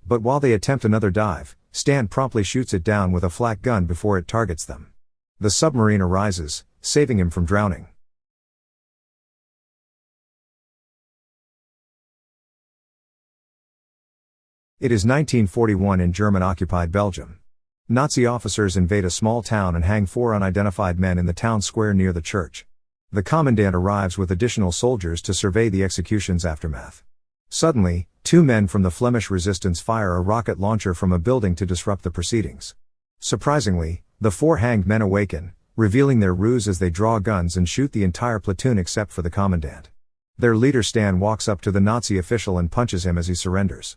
but while they attempt another dive, Stan promptly shoots it down with a flak gun before it targets them. The submarine arises, saving him from drowning. It is 1941 in German-occupied Belgium. Nazi officers invade a small town and hang 4 unidentified men in the town square near the church. The commandant arrives with additional soldiers to survey the execution's aftermath. Suddenly, 2 men from the Flemish resistance fire a rocket launcher from a building to disrupt the proceedings. Surprisingly, the 4 hanged men awaken, revealing their ruse as they draw guns and shoot the entire platoon except for the commandant. Their leader Stan walks up to the Nazi official and punches him as he surrenders.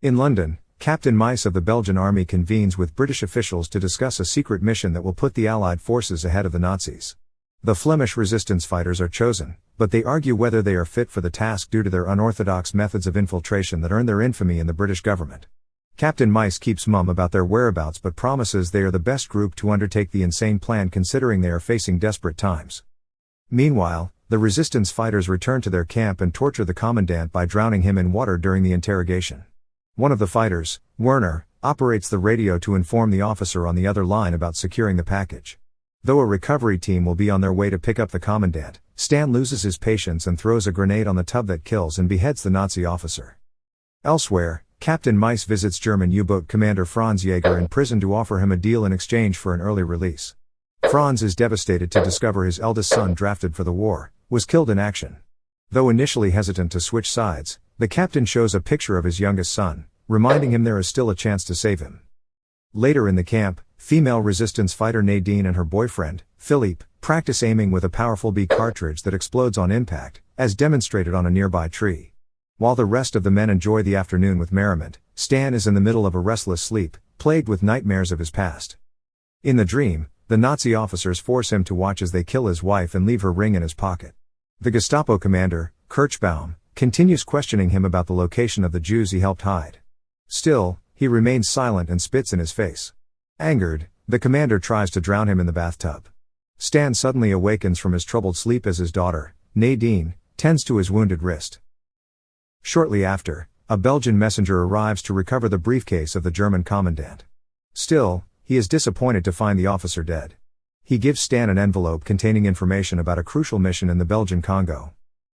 In London, Captain Meis of the Belgian army convenes with British officials to discuss a secret mission that will put the Allied forces ahead of the Nazis. The Flemish resistance fighters are chosen, but they argue whether they are fit for the task due to their unorthodox methods of infiltration that earn their infamy in the British government. Captain Meis keeps mum about their whereabouts but promises they are the best group to undertake the insane plan considering they are facing desperate times. Meanwhile, the resistance fighters return to their camp and torture the commandant by drowning him in water during the interrogation. One of the fighters, Werner, operates the radio to inform the officer on the other line about securing the package. Though a recovery team will be on their way to pick up the commandant, Stan loses his patience and throws a grenade on the tub that kills and beheads the Nazi officer. Elsewhere, Captain Meis visits German U-boat commander Franz Jaeger in prison to offer him a deal in exchange for an early release. Franz is devastated to discover his eldest son, drafted for the war, was killed in action. Though initially hesitant to switch sides, the captain shows a picture of his youngest son, reminding him there is still a chance to save him. Later in the camp, female resistance fighter Nadine and her boyfriend, Philippe, practice aiming with a powerful B cartridge that explodes on impact, as demonstrated on a nearby tree. While the rest of the men enjoy the afternoon with merriment, Stan is in the middle of a restless sleep, plagued with nightmares of his past. In the dream, the Nazi officers force him to watch as they kill his wife and leave her ring in his pocket. The Gestapo commander, Kirchbaum, continues questioning him about the location of the Jews he helped hide. Still, he remains silent and spits in his face. Angered, the commander tries to drown him in the bathtub. Stan suddenly awakens from his troubled sleep as his daughter, Nadine, tends to his wounded wrist. Shortly after, a Belgian messenger arrives to recover the briefcase of the German commandant. Still, he is disappointed to find the officer dead. He gives Stan an envelope containing information about a crucial mission in the Belgian Congo.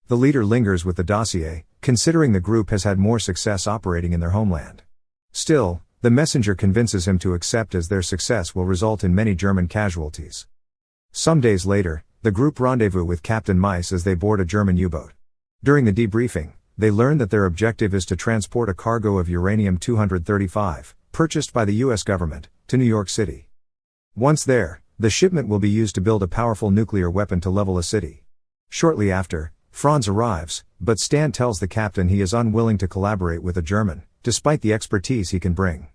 The leader lingers with the dossier, considering the group has had more success operating in their homeland. Still, the messenger convinces him to accept as their success will result in many German casualties. Some days later, the group rendezvous with Captain Meis as they board a German U-boat. During the debriefing, they learn that their objective is to transport a cargo of uranium-235, purchased by the U.S. government, to New York City. Once there, the shipment will be used to build a powerful nuclear weapon to level a city. Shortly after, Franz arrives, but Stan tells the captain he is unwilling to collaborate with a German, despite the expertise he can bring.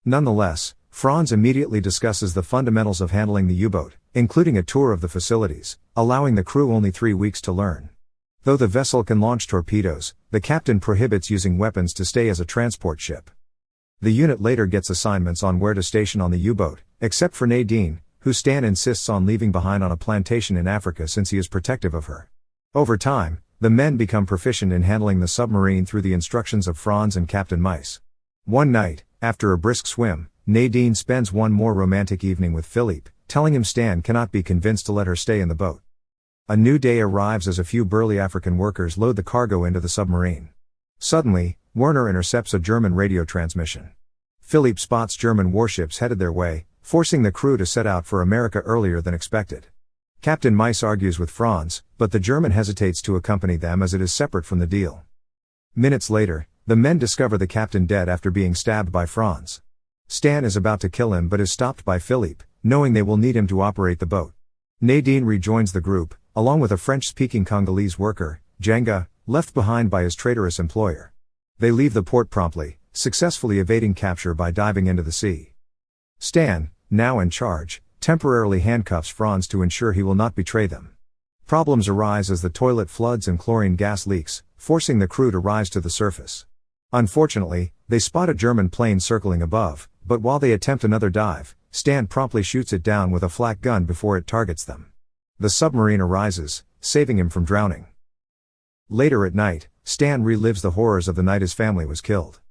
Nonetheless, Franz immediately discusses the fundamentals of handling the U-boat, including a tour of the facilities, allowing the crew only 3 weeks to learn. Though the vessel can launch torpedoes, the captain prohibits using weapons to stay as a transport ship. The unit later gets assignments on where to station on the U-boat, except for Nadine, who Stan insists on leaving behind on a plantation in Africa since he is protective of her. Over time, the men become proficient in handling the submarine through the instructions of Franz and Captain Meis. One night, after a brisk swim, Nadine spends one more romantic evening with Philippe, telling him Stan cannot be convinced to let her stay in the boat. A new day arrives as a few burly African workers load the cargo into the submarine. Suddenly, Werner intercepts a German radio transmission. Philippe spots German warships headed their way, forcing the crew to set out for America earlier than expected. Captain Meis argues with Franz, but the German hesitates to accompany them as it is separate from the deal. Minutes later, the men discover the captain dead after being stabbed by Franz. Stan is about to kill him but is stopped by Philippe, knowing they will need him to operate the boat. Nadine rejoins the group, along with a French-speaking Congolese worker, Jenga, left behind by his traitorous employer. They leave the port promptly, successfully evading capture by diving into the sea. Stan, now in charge, temporarily handcuffs Franz to ensure he will not betray them. Problems arise as the toilet floods and chlorine gas leaks, forcing the crew to rise to the surface. Unfortunately, they spot a German plane circling above, but while they attempt another dive, Stan promptly shoots it down with a flak gun before it targets them. The submarine arises, saving him from drowning. Later at night, Stan relives the horrors of the night his family was killed.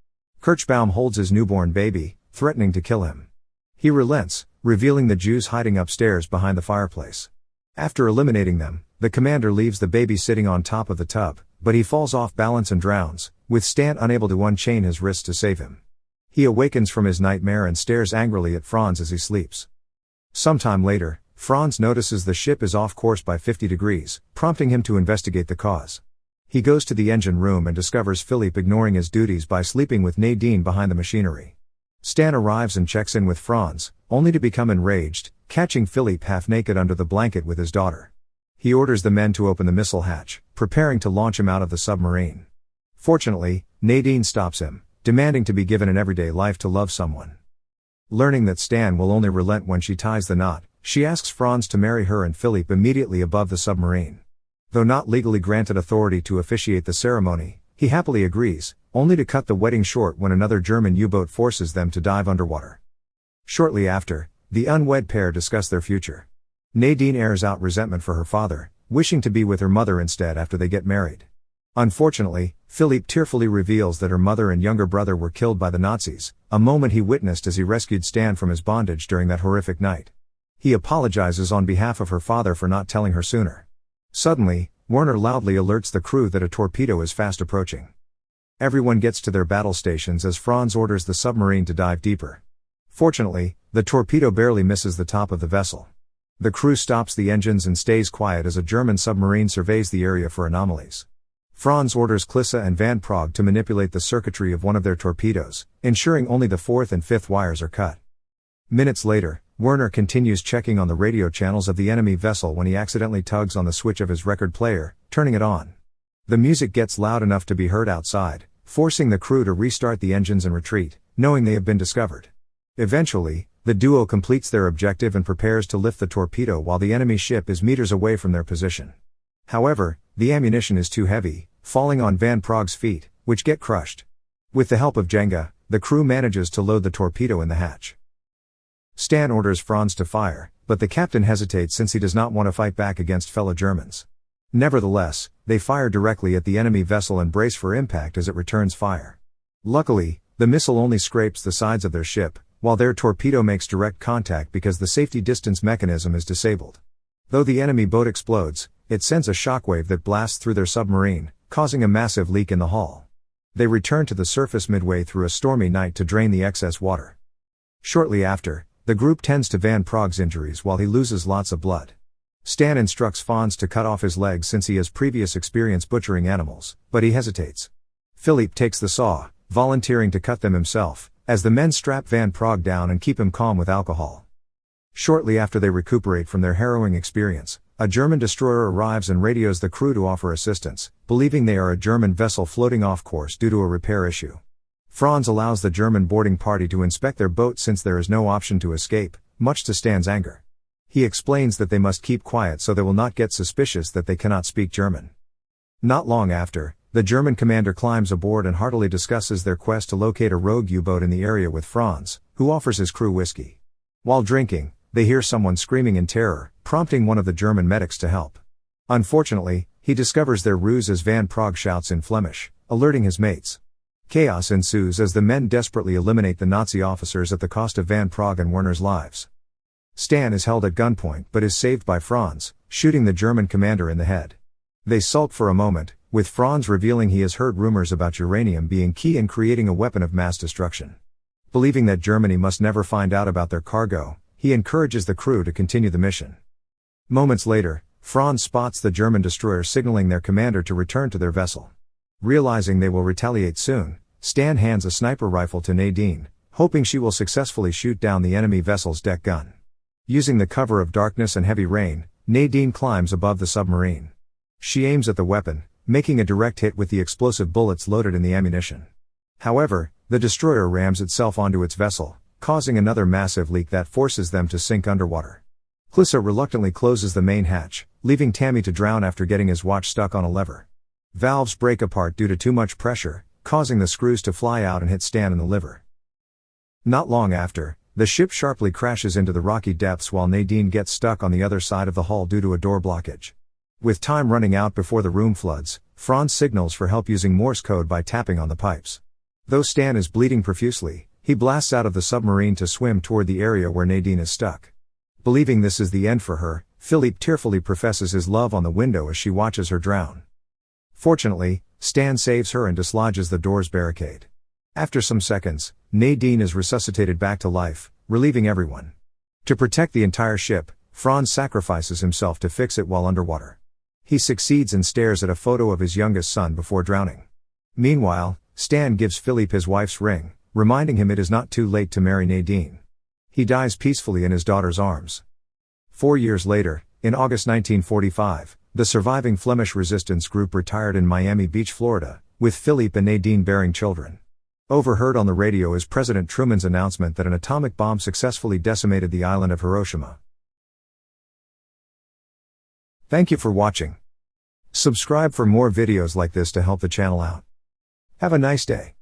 Kirschbaum holds his newborn baby, threatening to kill him. He relents, revealing the Jews hiding upstairs behind the fireplace. After eliminating them, the commander leaves the baby sitting on top of the tub, but he falls off balance and drowns, with Stan unable to unchain his wrists to save him. He awakens from his nightmare and stares angrily at Franz as he sleeps. Sometime later, Franz notices the ship is off course by 50 degrees, prompting him to investigate the cause. He goes to the engine room and discovers Philippe ignoring his duties by sleeping with Nadine behind the machinery. Stan arrives and checks in with Franz, only to become enraged, catching Philippe half-naked under the blanket with his daughter. He orders the men to open the missile hatch, preparing to launch him out of the submarine. Fortunately, Nadine stops him, demanding to be given an everyday life to love someone. Learning that Stan will only relent when she ties the knot, she asks Franz to marry her and Philippe immediately above the submarine. Though not legally granted authority to officiate the ceremony, he happily agrees, only to cut the wedding short when another German U-boat forces them to dive underwater. Shortly after, the unwed pair discuss their future. Nadine airs out resentment for her father, wishing to be with her mother instead after they get married. Unfortunately, Philippe tearfully reveals that her mother and younger brother were killed by the Nazis, a moment he witnessed as he rescued Stan from his bondage during that horrific night. He apologizes on behalf of her father for not telling her sooner. Suddenly, Werner loudly alerts the crew that a torpedo is fast approaching. Everyone gets to their battle stations as Franz orders the submarine to dive deeper. Fortunately, the torpedo barely misses the top of the vessel. The crew stops the engines and stays quiet as a German submarine surveys the area for anomalies. Franz orders Klisse and Van Praag to manipulate the circuitry of one of their torpedoes, ensuring only the fourth and fifth wires are cut. Minutes later, Werner continues checking on the radio channels of the enemy vessel when he accidentally tugs on the switch of his record player, turning it on. The music gets loud enough to be heard outside, forcing the crew to restart the engines and retreat, knowing they have been discovered. Eventually, the duo completes their objective and prepares to lift the torpedo while the enemy ship is meters away from their position. However, the ammunition is too heavy, falling on Van Praag's feet, which get crushed. With the help of Jenga, the crew manages to load the torpedo in the hatch. Stan orders Franz to fire, but the captain hesitates since he does not want to fight back against fellow Germans. Nevertheless, they fire directly at the enemy vessel and brace for impact as it returns fire. Luckily, the missile only scrapes the sides of their ship, while their torpedo makes direct contact because the safety distance mechanism is disabled. Though the enemy boat explodes, it sends a shockwave that blasts through their submarine, causing a massive leak in the hull. They return to the surface midway through a stormy night to drain the excess water. Shortly after, the group tends to Van Praag's injuries while he loses lots of blood. Stan instructs Franz to cut off his legs since he has previous experience butchering animals, but he hesitates. Philippe takes the saw, volunteering to cut them himself, as the men strap Van Praag down and keep him calm with alcohol. Shortly after they recuperate from their harrowing experience, a German destroyer arrives and radios the crew to offer assistance, believing they are a German vessel floating off course due to a repair issue. Franz allows the German boarding party to inspect their boat since there is no option to escape, much to Stan's anger. He explains that they must keep quiet so they will not get suspicious that they cannot speak German. Not long after, the German commander climbs aboard and heartily discusses their quest to locate a rogue U-boat in the area with Franz, who offers his crew whiskey. While drinking, they hear someone screaming in terror, prompting one of the German medics to help. Unfortunately, he discovers their ruse as Van Praag shouts in Flemish, alerting his mates. Chaos ensues as the men desperately eliminate the Nazi officers at the cost of Van Praag and Werner's lives. Stan is held at gunpoint but is saved by Franz, shooting the German commander in the head. They sulk for a moment, with Franz revealing he has heard rumors about uranium being key in creating a weapon of mass destruction. Believing that Germany must never find out about their cargo, he encourages the crew to continue the mission. Moments later, Franz spots the German destroyer signaling their commander to return to their vessel. Realizing they will retaliate soon, Stan hands a sniper rifle to Nadine, hoping she will successfully shoot down the enemy vessel's deck gun. Using the cover of darkness and heavy rain, Nadine climbs above the submarine. She aims at the weapon, making a direct hit with the explosive bullets loaded in the ammunition. However, the destroyer rams itself onto its vessel, causing another massive leak that forces them to sink underwater. Klisse reluctantly closes the main hatch, leaving Tammy to drown after getting his watch stuck on a lever. Valves break apart due to too much pressure, causing the screws to fly out and hit Stan in the liver. Not long after, the ship sharply crashes into the rocky depths while Nadine gets stuck on the other side of the hull due to a door blockage. With time running out before the room floods, Franz signals for help using Morse code by tapping on the pipes. Though Stan is bleeding profusely, he blasts out of the submarine to swim toward the area where Nadine is stuck. Believing this is the end for her, Philippe tearfully professes his love on the window as she watches her drown. Fortunately, Stan saves her and dislodges the door's barricade. After some seconds, Nadine is resuscitated back to life, relieving everyone. To protect the entire ship, Franz sacrifices himself to fix it while underwater. He succeeds and stares at a photo of his youngest son before drowning. Meanwhile, Stan gives Philippe his wife's ring, reminding him it is not too late to marry Nadine. He dies peacefully in his daughter's arms. 4 years later, in August 1945, the surviving Flemish resistance group retired in Miami Beach, Florida, with Philippe and Nadine bearing children. Overheard on the radio is President Truman's announcement that an atomic bomb successfully decimated the island of Hiroshima. Thank you for watching. Subscribe for more videos like this to help the channel out. Have a nice day.